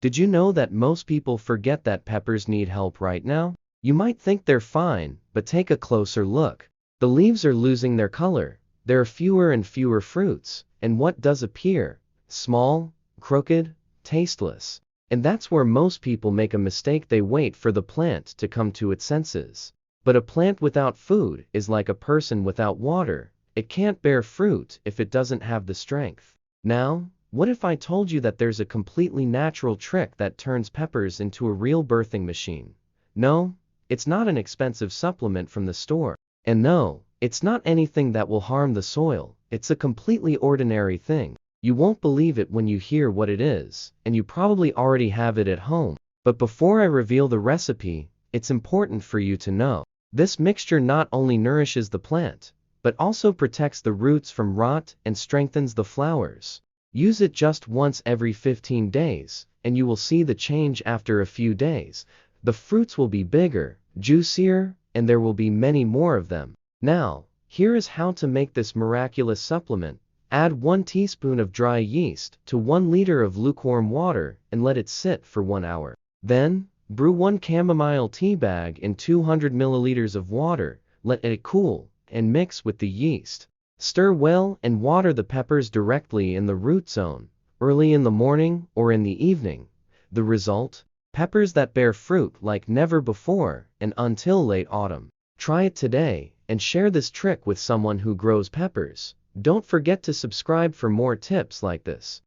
Did you know that most people forget that peppers need help right now? You might think they're fine, but take a closer look. The leaves are losing their color, there are fewer and fewer fruits, and what does appear? Small, crooked, tasteless. And that's where most people make a mistake. They wait for the plant to come to its senses. But a plant without food is like a person without water. It can't bear fruit if it doesn't have the strength. Now, what if I told you that there's a completely natural trick that turns peppers into a real birthing machine? No, it's not an expensive supplement from the store. And no, it's not anything that will harm the soil. It's a completely ordinary thing. You won't believe it when you hear what it is, and you probably already have it at home. But before I reveal the recipe, it's important for you to know. This mixture not only nourishes the plant, but also protects the roots from rot and strengthens the flowers. Use it just once every 15 days, and you will see the change after a few days. The fruits will be bigger, juicier, and there will be many more of them. Now, here is how to make this miraculous supplement. Add 1 teaspoon of dry yeast to 1 liter of lukewarm water and let it sit for 1 hour. Then, brew 1 chamomile tea bag in 200 milliliters of water, let it cool, and mix with the yeast. Stir well and water the peppers directly in the root zone, early in the morning or in the evening. The result? Peppers that bear fruit like never before and until late autumn. Try it today and share this trick with someone who grows peppers. Don't forget to subscribe for more tips like this.